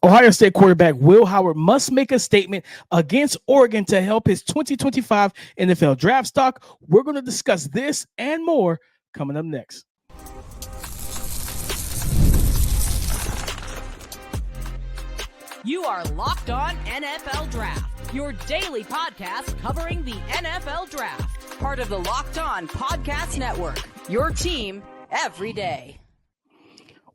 Ohio State quarterback Will Howard must make a statement against Oregon to help his 2025 NFL draft stock. We're going to discuss this and more coming up next. You are Locked On NFL Draft, your daily podcast covering the NFL Draft. Part of the Locked On Podcast Network, your team every day.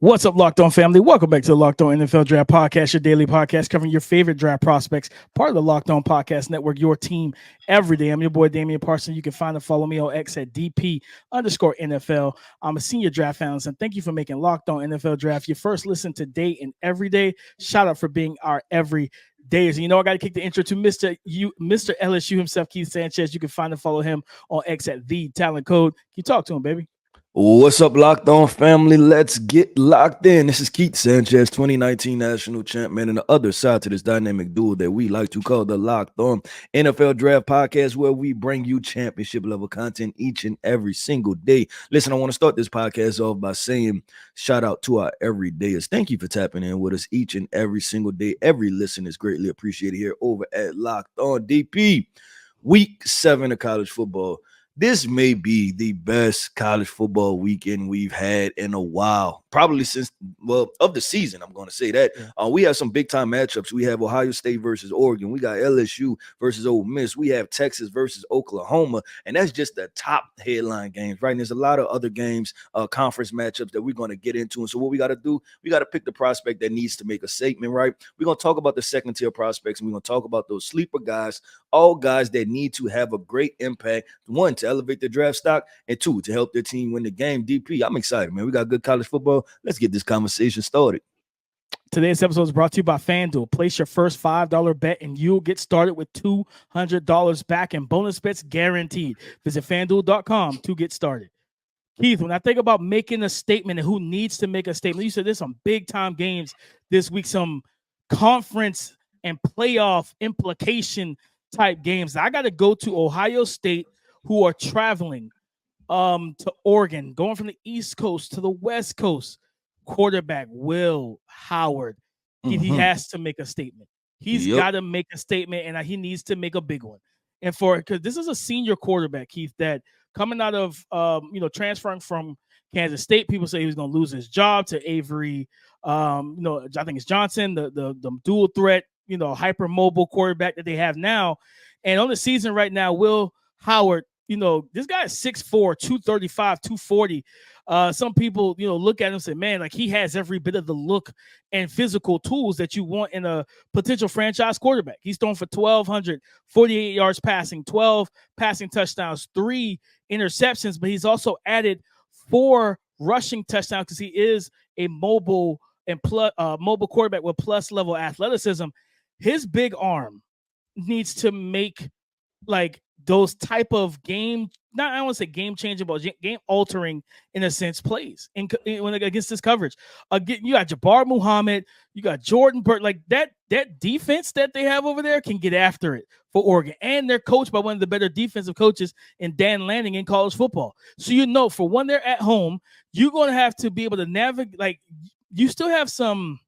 What's up, Locked On family? Welcome back to the Locked On NFL Draft Podcast, your daily podcast covering your favorite draft prospects, part of the Locked On Podcast Network, your team every day. I'm your boy, Damian Parson. You can find and follow me on X at DP_NFL. I'm a senior draft analyst, and thank you for making Locked On NFL Draft your first listen today and every day. Shout out for being our every days. You know, I got to kick the intro to Mr. LSU himself, Keith Sanchez. You can find and follow him on X at The Talent Code. Can you talk to him, baby? What's up, Locked On family? Let's get locked in. This is Keith Sanchez, 2019 national champ, man, and the other side to this dynamic duo that we like to call the Locked On NFL Draft Podcast, where we bring you championship level content each and every single day. Listen, I want to start this podcast off by saying shout out to our everydayers. Thank you for tapping in with us each and every single day. Every listen is greatly appreciated here over at Locked On DP. Week 7 of college football. This may be the best college football weekend we've had in a while, probably since, of the season. I'm going to say that. We have some big-time matchups. We have Ohio State versus Oregon. We got LSU versus Ole Miss. We have Texas versus Oklahoma, and that's just the top headline games, right? And there's a lot of other games, conference matchups that we're going to get into. And so what we got to do, we got to pick the prospect that needs to make a statement, right? We're going to talk about the second-tier prospects, and we're going to talk about those sleeper guys, all guys that need to have a great impact, one, to elevate their draft stock, and two, to help their team win the game. DP, I'm excited, man. We got good college football. Let's get this conversation started. Today's episode is brought to you by FanDuel. Place your first $5 bet and you'll get started with $200 back in bonus bets guaranteed. Visit FanDuel.com to get started. Keith, when I think about making a statement and who needs to make a statement, you said there's some big-time games this week, some conference and playoff implication type games. I got to go to Ohio State, who are traveling to Oregon, going from the East Coast to the West Coast. Quarterback Will Howard, he has to make a statement. He's got to make a statement, and he needs to make a big one. And because this is a senior quarterback, Keith, that coming out of transferring from Kansas State, people say he was going to lose his job to Avery. I think it's Johnson, the dual threat, hyper mobile quarterback that they have now. And on the season right now, Will Howard, this guy is 6'4", 235, 240. Some people, look at him and say, man, like he has every bit of the look and physical tools that you want in a potential franchise quarterback. He's thrown for 1,248 yards passing, 12 passing touchdowns, 3 interceptions, but he's also added 4 rushing touchdowns because he is a mobile quarterback with plus level athleticism. His big arm needs to make like those type of game, not I don't want to say game changing, but game altering in a sense plays when against this coverage. You got Jabbar Muhammad, you got Jordan Burt, like that defense that they have over there can get after it for Oregon, and they're coached by one of the better defensive coaches in Dan Lanning in college football. So for when they're at home, you're going to have to be able to navigate. Like you still have some.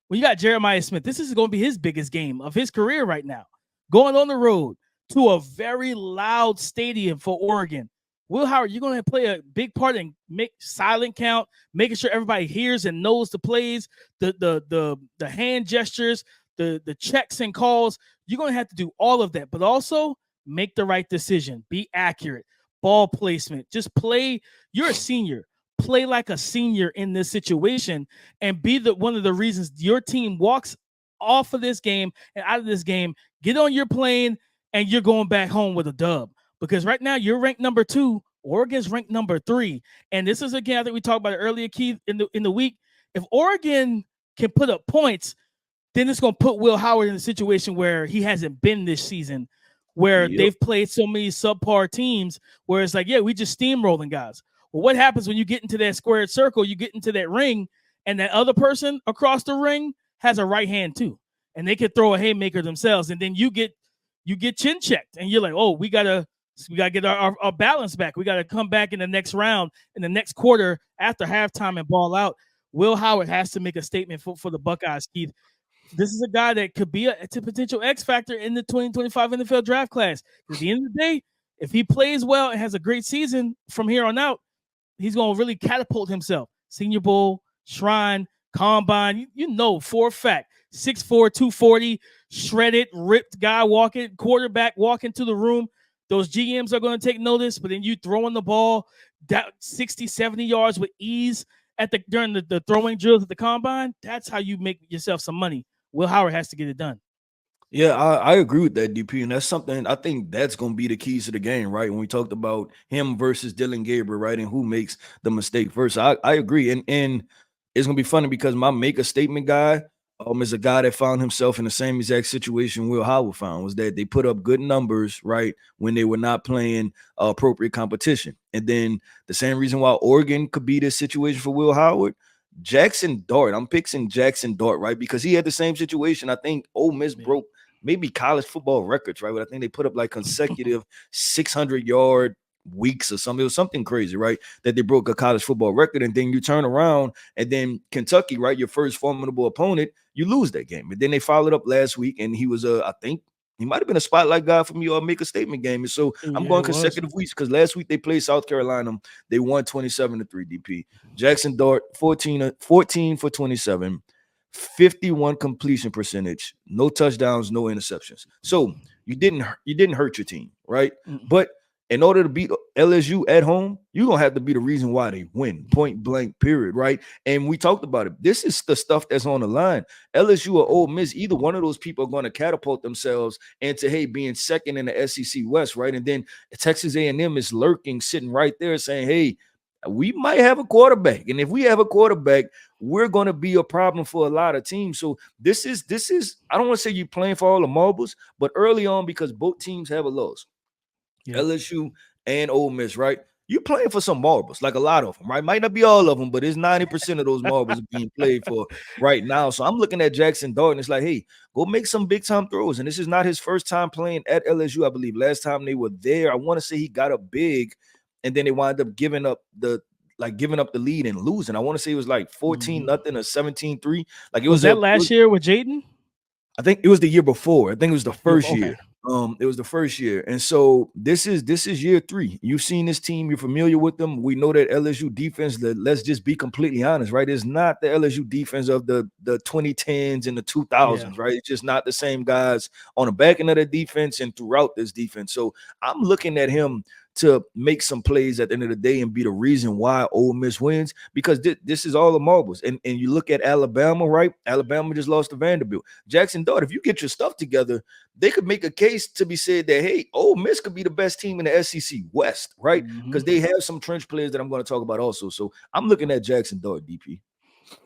When you got Jeremiah Smith, this is going to be his biggest game of his career right now, going on the road to a very loud stadium for Oregon. Will Howard, you're going to play a big part in make silent count, making sure everybody hears and knows the plays, the hand gestures, the checks and calls. You're going to have to do all of that, but also make the right decision, be accurate, ball placement, just play. You're a senior. Play like a senior in this situation and be one of the reasons your team walks off of this game and out of this game. Get on your plane and you're going back home with a dub, because right now you're ranked number 2. Oregon's ranked number 3. And this is, again, I think we talked about it earlier, Keith, in the week. If Oregon can put up points, then it's going to put Will Howard in a situation where he hasn't been this season, where they've played so many subpar teams where it's like, yeah, we just steamrolling guys. Well, what happens when you get into that squared circle, you get into that ring, and that other person across the ring has a right hand too, and they can throw a haymaker themselves, and then you get chin checked, and you're like, oh, we gotta get our balance back. We gotta come back in the next round, in the next quarter after halftime and ball out. Will Howard has to make a statement for the Buckeyes, Keith. this is a guy that could be a potential X factor in the 2025 NFL draft class. At the end of the day, if he plays well and has a great season from here on out, he's going to really catapult himself. Senior Bowl, Shrine, Combine, you know for a fact, 6'4", 240, shredded, ripped guy walking, quarterback walking to the room. Those GMs are going to take notice, but then you throwing the ball that 60, 70 yards with ease during the throwing drills at the Combine. That's how you make yourself some money. Will Howard has to get it done. Yeah, I agree with that, DP, and that's something I think that's going to be the keys to the game, right? When we talked about him versus Dylan Gabriel, right, and who makes the mistake first. I agree, and it's going to be funny because my make a statement guy is a guy that found himself in the same exact situation Will Howard found, was that they put up good numbers, right, when they were not playing appropriate competition. And then the same reason why Oregon could be this situation for Will Howard, Jackson Dart. I'm picking Jackson Dart, right, because he had the same situation. I think Ole Miss broke maybe college football records, right? But I think they put up like consecutive 600-yard weeks or something. It was something crazy, right? That they broke a college football record. And then you turn around and then Kentucky, right? Your first formidable opponent, you lose that game. And then they followed up last week and he was I think he might have been a spotlight guy for me or make a statement game. And so I'm going consecutive weeks because last week they played South Carolina. They won 27-3 DP. Jackson Dart, 14 for 27. 51 completion percentage, no touchdowns, no interceptions. So you didn't hurt your team, right? Mm-hmm. But in order to beat LSU at home, you're gonna have to be the reason why they win, point blank, period, right? And we talked about it. This is the stuff that's on the line. LSU or Ole Miss, either one of those people are going to catapult themselves into being second in the SEC West, right? And then Texas A&M is lurking, sitting right there, saying, "Hey, we might have a quarterback, and if we have a quarterback, we're going to be a problem for a lot of teams." So this is I don't want to say you're playing for all the marbles, but early on, because both teams have a loss, LSU and Ole Miss, right? You're playing for some marbles, like a lot of them, right? Might not be all of them, but it's 90% of those marbles being played for right now. So I'm looking at Jackson Dart, and it's like, hey, go make some big time throws. And this is not his first time playing at LSU, I believe. Last time they were there, I want to say he got up big, and then they wound up giving up the lead and losing. I want to say it was like 14-0 or 17-3. Like it was that last year with Jaden? I think it was the year before. I think it was the first year. It was the first year. And so this is year 3. You've seen this team, you're familiar with them. We know that LSU defense, let's just be completely honest, right? It's not the LSU defense of the 2010s and the 2000s, right? It's just not the same guys on the back end of the defense and throughout this defense. So I'm looking at him to make some plays at the end of the day and be the reason why Ole Miss wins, because this is all the marbles. And you look at Alabama, right? Alabama just lost to Vanderbilt. Jackson Dart, if you get your stuff together, they could make a case to be said that, hey, Ole Miss could be the best team in the SEC West, right? Because they have some trench players that I'm going to talk about also. So I'm looking at Jackson Dart, DP.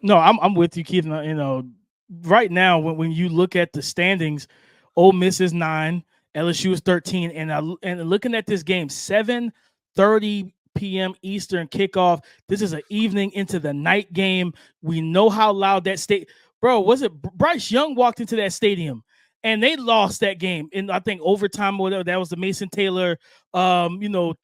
No, I'm with you, Keith. You know, right now when you look at the standings, Ole Miss is 9. LSU is 13, and looking at this game, 7:30 p.m. Eastern kickoff. This is an evening into the night game. We know how loud that was it Bryce Young walked into that stadium and they lost that game in, I think, overtime or whatever. That was the Mason Taylor, two-point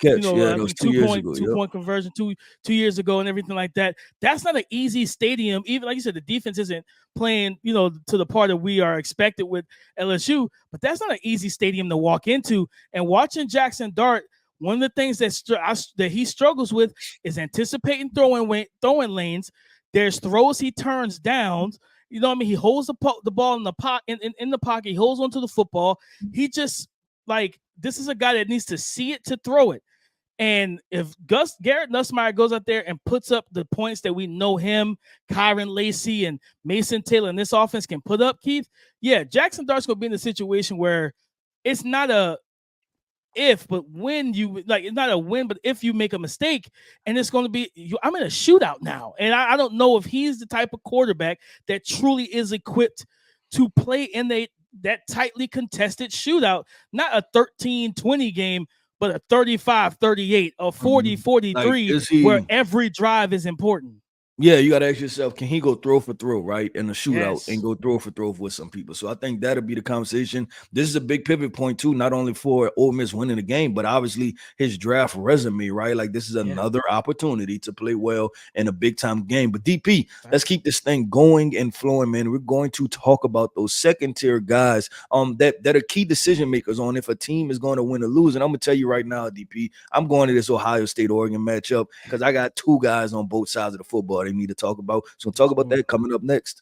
conversion two years ago and everything like that. That's not an easy stadium. Even like you said, the defense isn't playing, to the part that we are expected with LSU, but that's not an easy stadium to walk into. And watching Jackson Dart, one of the things that he struggles with is anticipating throwing lanes. There's throws he turns down. You know what I mean? He holds the ball in the pocket. He holds onto the football. He just, this is a guy that needs to see it to throw it. And if Garrett Nussmeier goes out there and puts up the points that we know him, Kyron Lacey, and Mason Taylor in this offense can put up, Keith, Jackson Dart's going to be in a situation where it's not a if, but when it's not a win, but if you make a mistake, and it's going to be, I'm in a shootout now. And I don't know if he's the type of quarterback that truly is equipped to play in that tightly contested shootout, not a 13-20 game, but a 35-38, a 40-43, where every drive is important. Yeah, you got to ask yourself, can he go throw for throw, right, in a shootout and Yes. go throw for throw with some people? So I think that'll be the conversation. This is a big pivot point too, not only for Ole Miss winning the game, but obviously his draft resume, right? Like this is Yeah. another opportunity to play well in a big time game. But DP, let's Facts. keep this thing going and flowing, man. We're going to talk about those second tier guys that are key decision makers on if a team is going to win or lose. And I'm gonna tell you right now, DP, I'm going to this Ohio State Oregon matchup because I got two guys on both sides of the football they need to talk about. So we'll talk about Mm. that coming up next.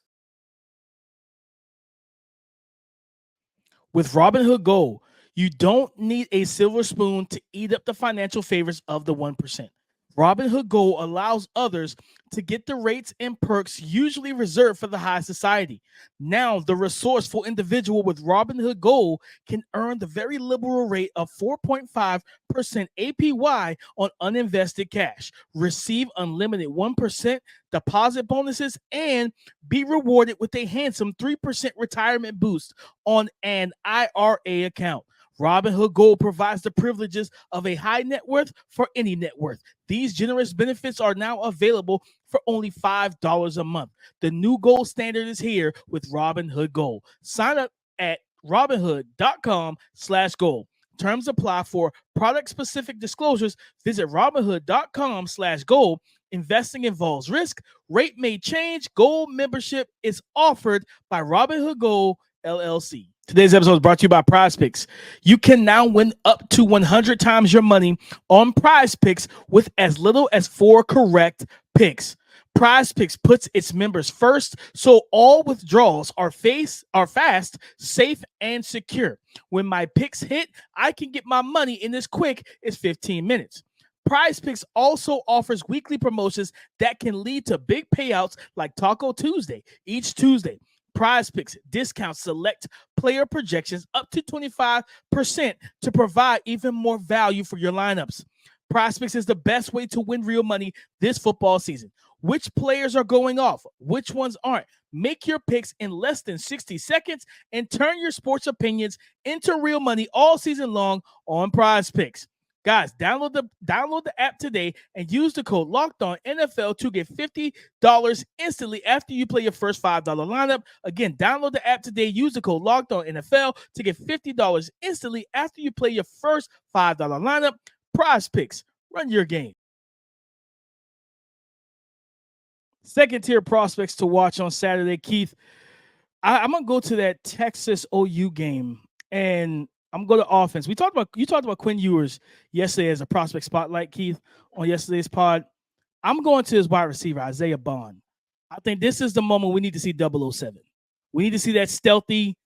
With Robinhood Gold, you don't need a silver spoon to eat up the financial favors of the 1%. Robinhood Gold allows others to get the rates and perks usually reserved for the high society. Now, the resourceful individual with Robinhood Gold can earn the very liberal rate of 4.5% APY on uninvested cash, receive unlimited 1% deposit bonuses, and be rewarded with a handsome 3% retirement boost on an IRA account. Robinhood Gold provides the privileges of a high net worth for any net worth. These generous benefits are now available for only $5 a month. The new gold standard is here with Robinhood Gold. Sign up at robinhood.com/gold. Terms apply for product-specific disclosures. Visit robinhood.com/gold. Investing involves risk. Rate may change. Gold membership is offered by Robinhood Gold LLC. Today's episode is brought to you by PrizePicks. You can now win up to 100 times your money on PrizePicks with as little as 4 correct picks. PrizePicks puts its members first, so all withdrawals are fast, safe, and secure. When my picks hit, I can get my money in as quick as 15 minutes. PrizePicks also offers weekly promotions that can lead to big payouts like Taco Tuesday each Tuesday. PrizePicks discounts select player projections up to 25% to provide even more value for your lineups. PrizePicks is the best way to win real money this football season. Which players are going off? Which ones aren't? Make your picks in less than 60 seconds and turn your sports opinions into real money all season long on PrizePicks. Guys, download the app today and use the code LOCKEDONNFL to get $50 instantly after you play your first $5 lineup. Again, download the app today. Use the code LOCKEDONNFL to get $50 instantly after you play your first $5 lineup. PrizePicks, run your game. Second tier prospects to watch on Saturday, Keith. I'm gonna go to that Texas OU game, and I'm going to offense. You talked about Quinn Ewers yesterday as a prospect spotlight, Keith, on yesterday's pod. I'm going to his wide receiver, Isaiah Bond. I think this is the moment we need to see 007. We need to see that stealthy,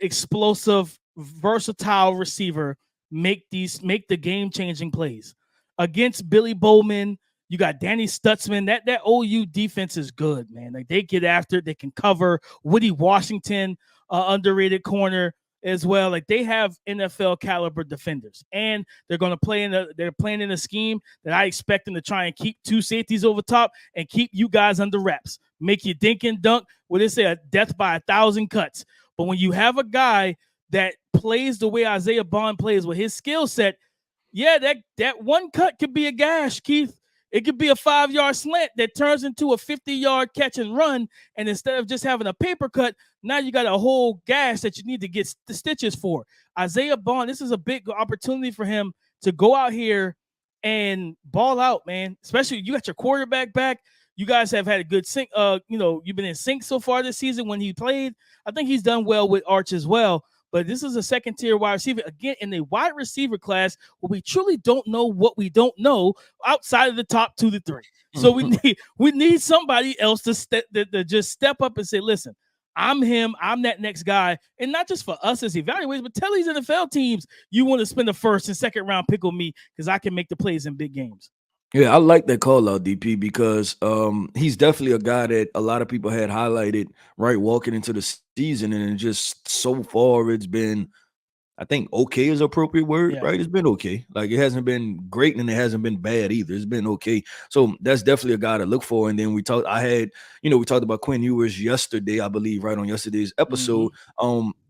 explosive, versatile receiver make the game-changing plays. Against Billy Bowman, you got Danny Stutzman. That OU defense is good, man. Like they get after it, they can cover. Woody Washington, underrated corner as well. Like they have NFL caliber defenders, and they're going to they're playing in a scheme that I expect them to try and keep two safeties over top and keep you guys under wraps, make you dink and dunk. What they say, a death by 1,000 cuts. But when you have a guy that plays the way Isaiah Bond plays with his skill set, yeah, that one cut could be a gash, Keith. It could be a 5-yard slant that turns into a 50-yard catch and run. And instead of just having a paper cut, now you got a whole gash that you need to get the stitches for. Isaiah Bond, this is a big opportunity for him to go out here and ball out, man. Especially you got your quarterback back. You guys have had a good sync. You've been in sync so far this season when he played. I think he's done well with Arch as well. But this is a second-tier wide receiver, again, in the wide receiver class where we truly don't know what we don't know outside of the top 2 to 3. So we need somebody else to just step up and say, listen, I'm him. I'm that next guy. And not just for us as evaluators, but tell these NFL teams you want to spend the first and second round pick on me because I can make the plays in big games. Yeah, I like that call out, DP, because he's definitely a guy that a lot of people had highlighted, right, walking into the season. And just so far, it's been, I think okay is appropriate word, Yeah. right? It's been okay. Like it hasn't been great and it hasn't been bad either. It's been okay. So that's definitely a guy to look for. And then we talked about Quinn Ewers yesterday, I believe, right on yesterday's episode.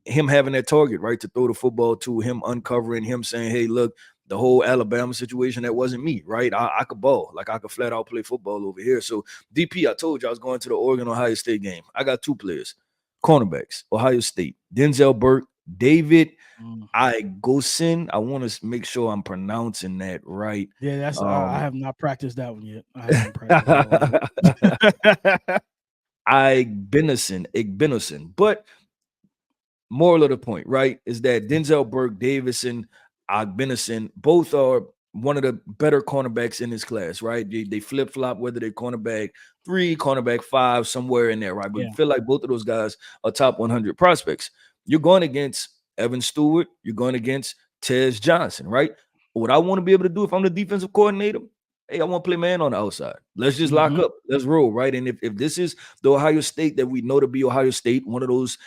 Him having that target, right, to throw the football to, him uncovering, him saying, hey, look, the whole Alabama situation, that wasn't me, right? I could ball. Like, I could flat out play football over here. So, DP, I told you I was going to the Oregon-Ohio State game. I got 2 players, cornerbacks, Ohio State, Denzel Burke, David Mm. Igosin. I want to make sure I'm pronouncing that right. Yeah, that's I have not practiced that one yet. I haven't practiced that one yet. Igbinosin. But moral of the point, right, is that Denzel Burke, Davison, Ogbenison, both are one of the better cornerbacks in this class, right? They flip flop whether they're cornerback 3, cornerback 5, somewhere in there, right? But Yeah. I feel like both of those guys are top 100 prospects. You're going against Evan Stewart, you're going against Tez Johnson, right? What I want to be able to do if I'm the defensive coordinator, hey, I want to play man on the outside. Let's just lock up. Let's roll, right? And if this is the Ohio State that we know to be Ohio State, one of those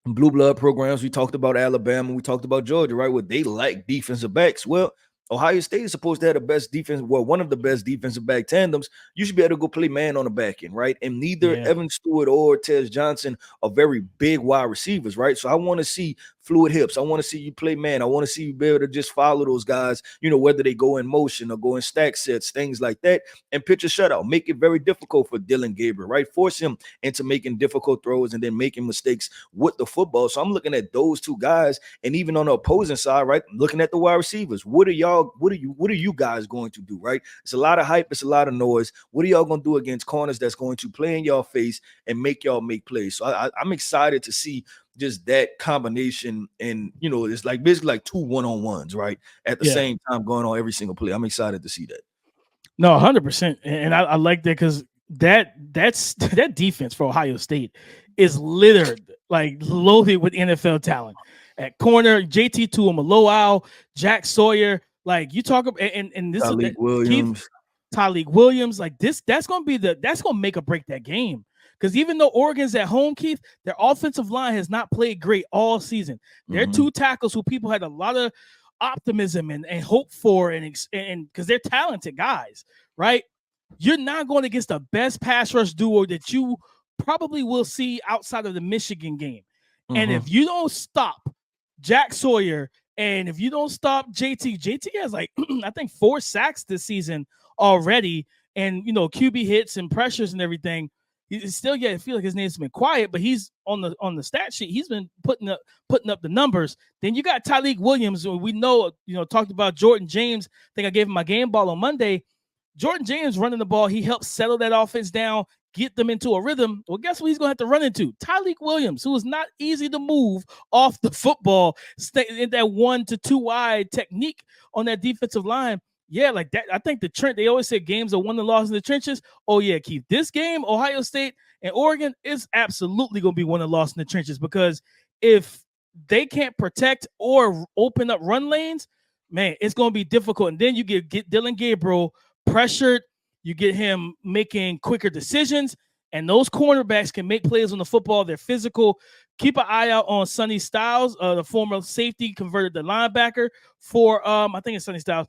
blue blood programs. We talked about Alabama. We talked about Georgia, right? Where they like defensive backs. Well, Ohio State is supposed to have the best defense, well, one of the best defensive back tandems. You should be able to go play man on the back end, right? And neither Evan Stewart or Tez Johnson are very big wide receivers, right? So I want to see fluid hips. I want to see you play man. I want to see you be able to just follow those guys, whether they go in motion or go in stack sets, things like that, and pitch a shutout. Make it very difficult for Dylan Gabriel, right? Force him into making difficult throws and then making mistakes with the football. So I'm looking at those 2 guys, and even on the opposing side, right? Looking at the wide receivers. What are you guys going to do, right? It's a lot of hype, it's a lot of noise. What are y'all going to do against corners that's going to play in y'all face and make y'all make plays? So I'm excited to see just that combination, and it's like basically like 2 one-on-ones, right? At the same time going on every single play. I'm excited to see that. No, 100%. And I like that because that's that defense for Ohio State is littered, like loaded with NFL talent. At corner, JT Tuimoloau, Jack Sawyer, like you talk about, and this Tyleik is Williams. Tyleik Williams, like that's gonna make or break that game. Because even though Oregon's at home, Keith, their offensive line has not played great all season. They're 2 tackles who people had a lot of optimism and hope for, and because they're talented guys, right? You're not going against the best pass rush duo that you probably will see outside of the Michigan game. And if you don't stop Jack Sawyer, and if you don't stop JT has like I think 4 sacks this season already, and QB hits and pressures and everything. He's still, I feel like his name's been quiet, but he's on the stat sheet. He's been putting up the numbers. Then you got Tyleik Williams. We know, talked about Jordan James. I think I gave him my game ball on Monday. Jordan James running the ball. He helps settle that offense down, get them into a rhythm. Well, guess what he's going to have to run into? Tyleik Williams, who is not easy to move off the football, stay in that 1 to 2 wide technique on that defensive line. Yeah, like that. I think the trend, they always say games are won and lost in the trenches. Oh, yeah, Keith. This game, Ohio State and Oregon, is absolutely going to be won and lost in the trenches, because if they can't protect or open up run lanes, man, it's going to be difficult. And then you get Dylan Gabriel pressured. You get him making quicker decisions. And those cornerbacks can make plays on the football. They're physical. Keep an eye out on Sonny Styles, the former safety converted to linebacker for, I think it's Sonny Styles,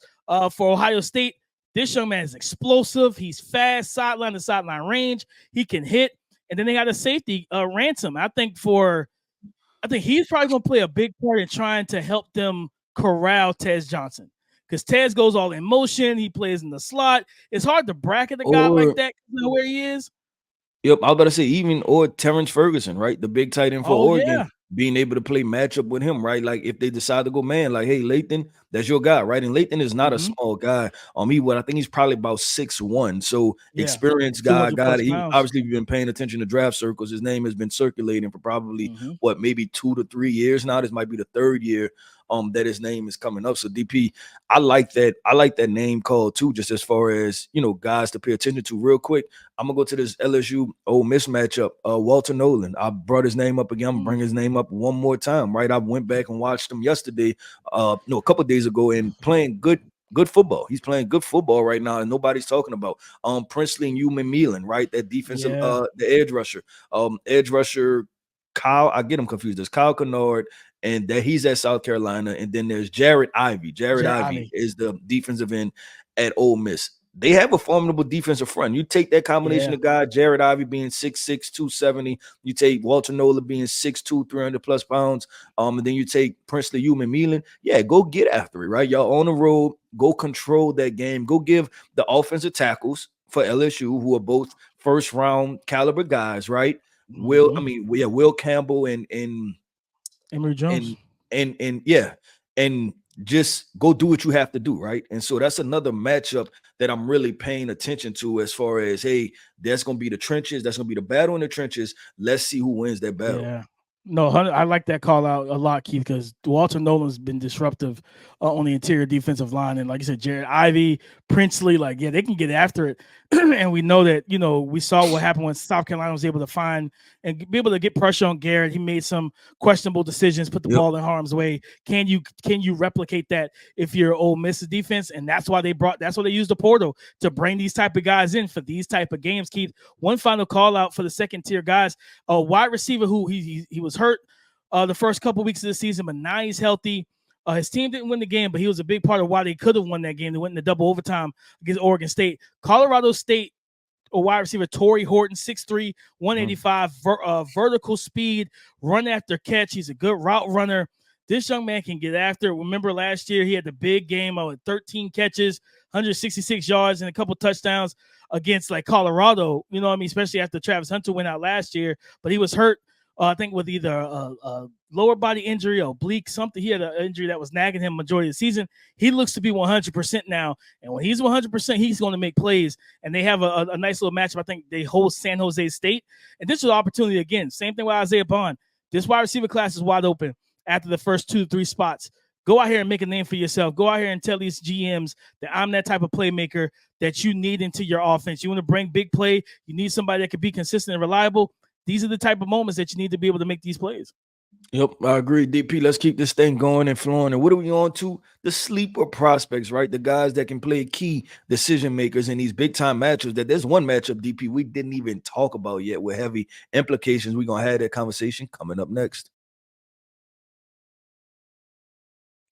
for Ohio State. This young man is explosive. He's fast, sideline to sideline range. He can hit. And then they got a safety, Ransom. I think he's probably going to play a big part in trying to help them corral Tez Johnson, because Tez goes all in motion. He plays in the slot. It's hard to bracket a guy like that, where he is. Yep, I was about to say or Terrence Ferguson, right? The big tight end for Oregon, being able to play matchup with him, right? Like if they decide to go man, like, hey, Lathan, that's your guy, right? And Lathan is not a small guy. I think he's probably about 6'1". So experienced guy. He obviously been paying attention to draft circles. His name has been circulating for probably maybe 2 to 3 years now. This might be the 3rd year that his name is coming up. So DP, I like that name call too, just as far as guys to pay attention to. Real quick, I'm gonna go to this LSU Ole Miss matchup. Walter Nolan, I brought his name up again. I'm gonna bring his name up one more time, right? I went back and watched him yesterday, a couple of days ago, and playing good football. He's playing good football right now, and nobody's talking about Princely and Human Meelan, right? That defensive, the edge rusher, Kyle. I get him confused. There's Kyle Kennard, and that he's at South Carolina, and then there's Jared Ivey. Jared Ivey is the defensive end at Ole Miss. they have a formidable defensive front. You take that combination Yeah. of guys, Jared Ivey being 6'6", 270. You take Walter Nola being 6'2", 300+ pounds. And then you take Princely Human Mealing. Yeah, go get after it, right? Y'all on the road. Go control that game. Go give the offensive tackles for LSU, who are both first round caliber guys, right? Will Campbell and Emory Jones. and just go do what you have to do, right? And so that's another matchup that I'm really paying attention to, as far as, hey, that's going to be the trenches. That's going to be the battle in the trenches. Let's see who wins that battle. Yeah. No, I like that call out a lot, Keith, because Walter Nolan's been disruptive on the interior defensive line. And like you said, Jared Ivey, Princely, like, yeah, they can get after it. And we know that, we saw what happened when South Carolina was able to find and be able to get pressure on Garrett. He made some questionable decisions, put the ball in harm's way. Can you replicate that if you're Ole Miss's defense? And that's why they used the portal to bring these type of guys in for these type of games, Keith. One final call out for the second tier guys, a wide receiver who he was hurt the first couple weeks of the season, but now he's healthy. His team didn't win the game, but he was a big part of why they could have won that game. They went into double overtime against Oregon State. Colorado State, a wide receiver, Torrey Horton, 6'3", 185, vertical speed, run after catch. He's a good route runner. This young man can get after it. Remember last year, he had the big game with 13 catches, 166 yards, and a couple touchdowns against like Colorado, especially after Travis Hunter went out last year, but he was hurt. I think with either a lower body injury or oblique, something. He had an injury that was nagging him majority of the season. He looks to be 100% now. And when he's 100%, he's going to make plays. And they have a nice little matchup. I think they host San Jose State. And this is an opportunity again. Same thing with Isaiah Bond. This wide receiver class is wide open after the first 2-3 spots. Go out here and make a name for yourself. Go out here and tell these GMs that I'm that type of playmaker that you need into your offense. You want to bring big play. You need somebody that can be consistent and reliable. These are the type of moments that you need to be able to make these plays. Yep, I agree, DP. Let's keep this thing going and flowing. And what are we on to? The sleeper prospects, right? The guys that can play key decision makers in these big time matchups. That there's one matchup, DP, we didn't even talk about yet with heavy implications. We're going to have that conversation coming up next.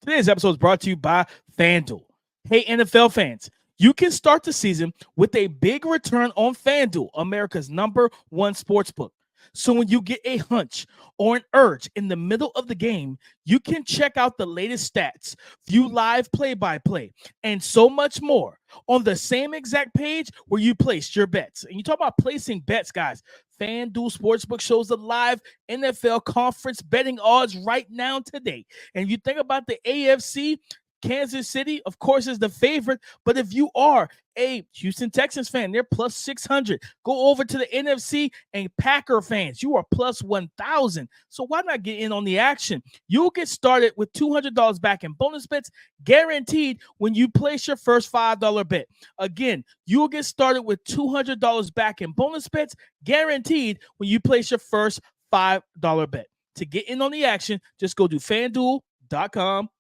Today's episode is brought to you by FanDuel. Hey, NFL fans. You can start the season with a big return on FanDuel, America's #1 sportsbook. So when you get a hunch or an urge in the middle of the game, you can check out the latest stats, view live play-by-play, and so much more on the same exact page where you placed your bets. And you talk about placing bets, guys. FanDuel Sportsbook shows the live NFL conference betting odds right now today. And you think about the AFC, Kansas City, of course, is the favorite. But if you are a Houston Texans fan, they're plus 600. Go over to the NFC and Packer fans, you are plus 1,000. So why not get in on the action? You'll get started with $200 back in bonus bets guaranteed when you place your first $5 bet. Again, you'll get started with $200 back in bonus bets guaranteed when you place your first $5 bet. To get in on the action, just go to FanDuel.com.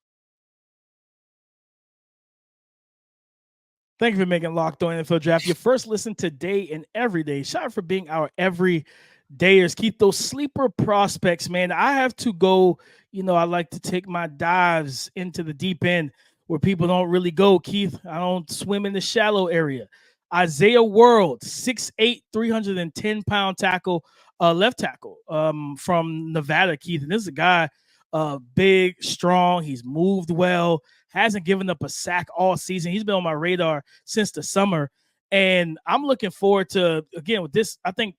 Thank you for making Locked On NFL Draft your first listen today and every day. Shout out for being our everydayers. Keep those sleeper prospects, man. I have to go, I like to take my dives into the deep end where people don't really go, Keith. I don't swim in the shallow area. Isaiah World, 6'8", 310-pound tackle, left tackle from Nevada, Keith. And this is a guy, big, strong. He's moved well. Hasn't given up a sack all season. He's been on my radar since the summer. And I'm looking forward to, again, with this, I think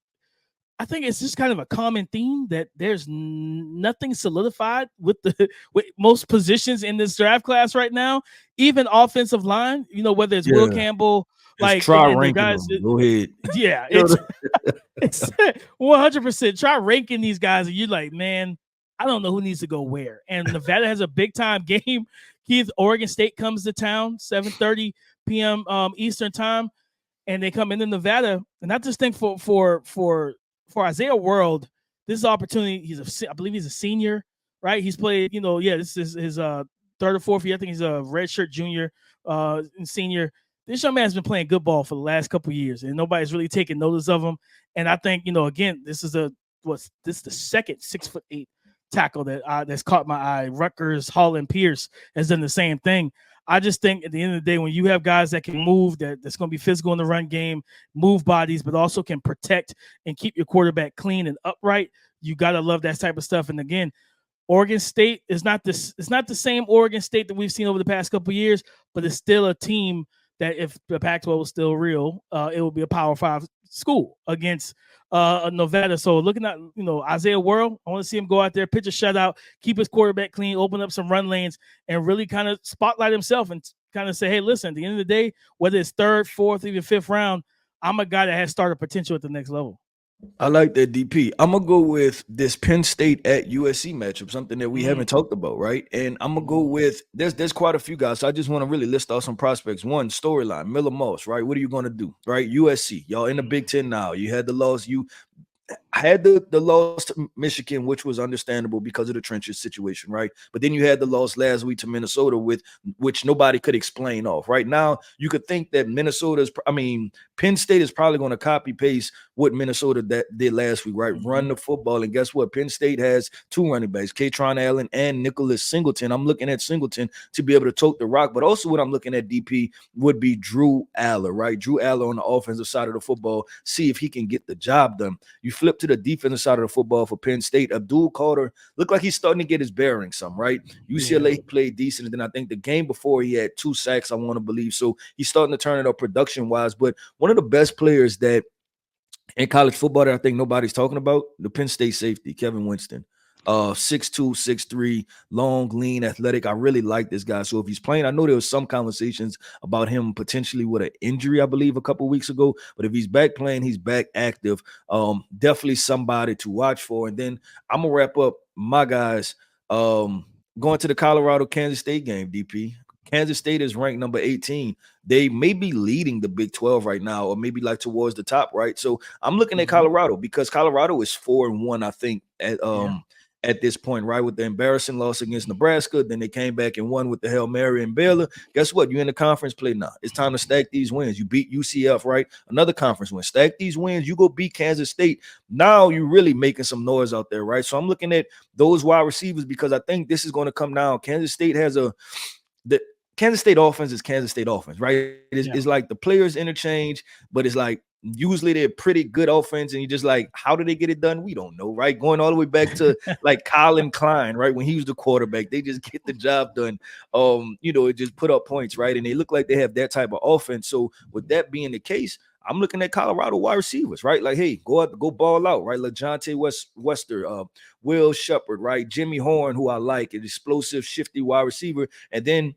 it's just kind of a common theme that there's nothing solidified with most positions in this draft class right now, even offensive line, whether it's Will Campbell, just try ranking guys. Go ahead. Yeah, it's 100%. Try ranking these guys, and you're like, man, I don't know who needs to go where. And Nevada has a big time game. Keith, Oregon State comes to town, 7:30 p.m. Eastern time, and they come into Nevada. And I just think for Isaiah World, this is an opportunity. I believe he's a senior, right? He's played, this is his third or fourth year. I think he's a redshirt junior and senior. This young man has been playing good ball for the last couple of years, and nobody's really taking notice of him. And I think, again, this is the second 6'8" tackle that's caught my eye. Rutgers, Holland, Pierce has done the same thing. I just think at the end of the day, when you have guys that can move, that's going to be physical in the run game, move bodies, but also can protect and keep your quarterback clean and upright, you got to love that type of stuff. And again, Oregon State is not this. It's not the same Oregon State that we've seen over the past couple of years, but it's still a team that if the Pac-12 was still real, it would be a Power 5 school against Nevada. So looking at Isaiah Worrell, I want to see him go out there, pitch a shutout, keep his quarterback clean, open up some run lanes, and really kind of spotlight himself and kind of say, hey, listen, at the end of the day, whether it's third, fourth, even fifth round, I'm a guy that has starter potential at the next level. I like that, DP. I'm gonna go with this Penn State at USC matchup, something that we haven't talked about, right? And I'm gonna go with there's quite a few guys. So I just want to really list off some prospects. One, storyline, Miller Moss, right? What are you gonna do, right? USC, y'all in the Big Ten now. You had the loss. You had the loss to Michigan, which was understandable because of the trenches situation, right? But then you had the loss last week to Minnesota, with which nobody could explain off. Right now, you could think that Penn State is probably going to copy paste what Minnesota did last week, right? Run the football, and guess what? Penn State has two running backs, Katron Allen and Nicholas Singleton. I'm looking at Singleton to be able to tote the rock, but also what I'm looking at, DP, would be Drew Aller, right? Drew Aller on the offensive side of the football, see if he can get the job done. You flip to the defensive side of the football for Penn State. Abdul Carter looked like he's starting to get his bearings some, right? UCLA played decent, and then I think the game before he had 2 sacks, I want to believe. So he's starting to turn it up production-wise. But one of the best players that in college football that I think nobody's talking about, the Penn State safety, Kevin Winston. 6'2", 6'3", long, lean, athletic. I really like this guy. So if he's playing, I know there was some conversations about him potentially with an injury, I believe, a couple weeks ago. But if he's back playing, he's back active. Definitely somebody to watch for. And then I'm gonna wrap up my guys. Going to the Colorado-Kansas State game, DP. Kansas State is ranked number 18. They may be leading the Big 12 right now, or maybe like towards the top, right? So I'm looking at Colorado because Colorado is 4-1, I think, at this point, right? With the embarrassing loss against Nebraska, then they came back and won with the Hail Mary and Baylor. Guess what? You're in the conference play now. It's time to stack these wins. You beat UCF, right? Another conference win. Stack these wins. You go beat Kansas State. Now you're really making some noise out there, right? So I'm looking at those wide receivers because I think this is going to come down. Kansas State has the Kansas State offense is Kansas State offense, right? It's like the players interchange, but it's like usually they're pretty good offense, and you're just like, how do they get it done? We don't know, right? Going all the way back to like Colin Klein, right? When he was the quarterback, they just get the job done. It just put up points, right? And they look like they have that type of offense. So with that being the case, I'm looking at Colorado wide receivers, right? Like, hey, go ball out, right? LaJohntay Wester, Will Shepard, right? Jimmy Horn, who I like, an explosive, shifty wide receiver. And then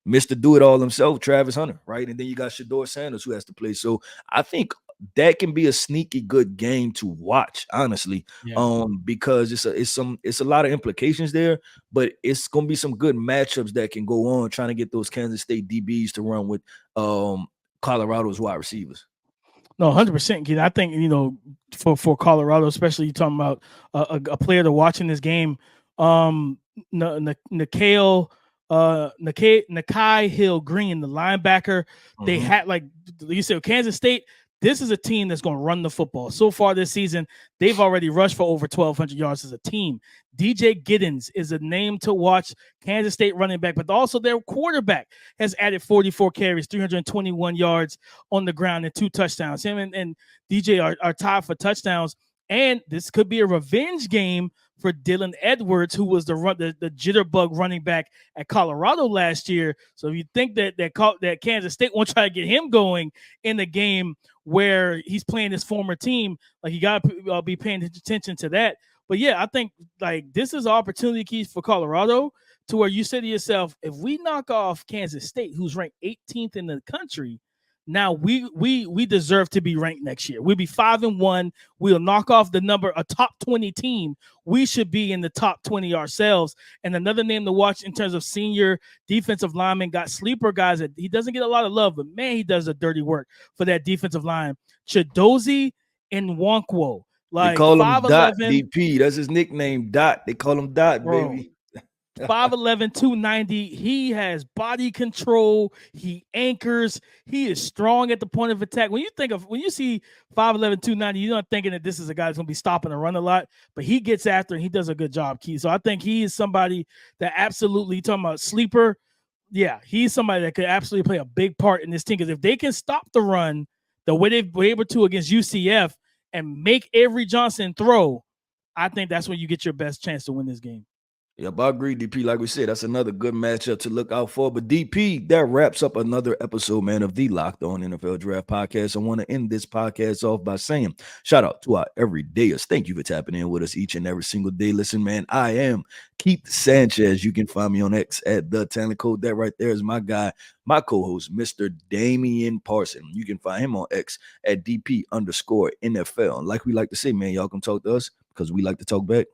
Mr. Do-It-All himself, Travis Hunter, right? And then you got Shador Sanders, who has to play. So I think that can be a sneaky good game to watch, honestly, because it's a lot of implications there, but it's going to be some good matchups that can go on trying to get those Kansas State DBs to run with Colorado's wide receivers. No, 100%. I think, for Colorado, especially you talking about a player to watch in this game, Nakai Hill Green, the linebacker. They had, like you said, Kansas State. This is a team that's going to run the football. So far this season, they've already rushed for over 1,200 yards as a team. DJ Giddens is a name to watch, Kansas State running back, but also their quarterback has added 44 carries, 321 yards on the ground, and 2 touchdowns. Him and DJ are tied for touchdowns, and this could be a revenge game for Dylan Edwards, who was the jitterbug running back at Colorado last year. So if you think that Kansas State won't try to get him going in the game where he's playing his former team, like you got to be paying attention to that. But yeah, I think like this is an opportunity keys for Colorado to where you say to yourself, if we knock off Kansas State, who's ranked 18th in the country, now we deserve to be ranked next year. We'll be 5-1. We'll knock off a top 20 team. We should be in the top 20 ourselves. And another name to watch in terms of senior defensive lineman, got sleeper guys that he doesn't get a lot of love, but man, he does a dirty work for that defensive line. Chidozie Nwankwo. Like, they call him Dot, DP. That's his nickname, Dot. They call him Dot, baby. 5'11", 290. He has body control. He anchors. He is strong at the point of attack. When you see 5'11", 290, you're not thinking that this is a guy that's going to be stopping and run a lot, but he gets after and he does a good job, Key. So I think he is somebody that absolutely, talking about sleeper, Yeah, he's somebody that could absolutely play a big part in this team, because if they can stop the run the way they were able to against UCF and make Avery Johnson throw, I think that's when you get your best chance to win this game. Yep, I agree, DP. Like we said, that's another good matchup to look out for. But DP, that wraps up another episode, man, of the Locked On NFL Draft Podcast. I want to end this podcast off by saying, shout out to our everydayers. Thank you for tapping in with us each and every single day. Listen, man, I am Keith Sanchez. You can find me on X at The Talent Code. That right there is my guy, my co-host, Mr. Damian Parson. You can find him on X at DP_NFL. Like we like to say, man, y'all come talk to us because we like to talk back.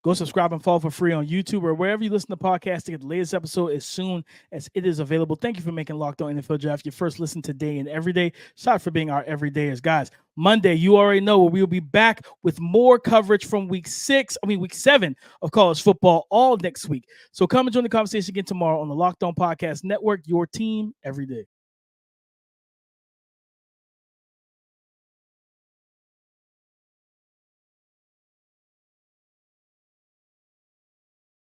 Go subscribe and follow for free on YouTube or wherever you listen to podcasts to get the latest episode as soon as it is available. Thank you for making Locked On NFL Draft your first listen today and every day. Shout out for being our everydayers, guys. Monday, you already know, we will be back with more coverage from week 7 of college football all next week. So come and join the conversation again tomorrow on the Locked On Podcast Network, your team every day.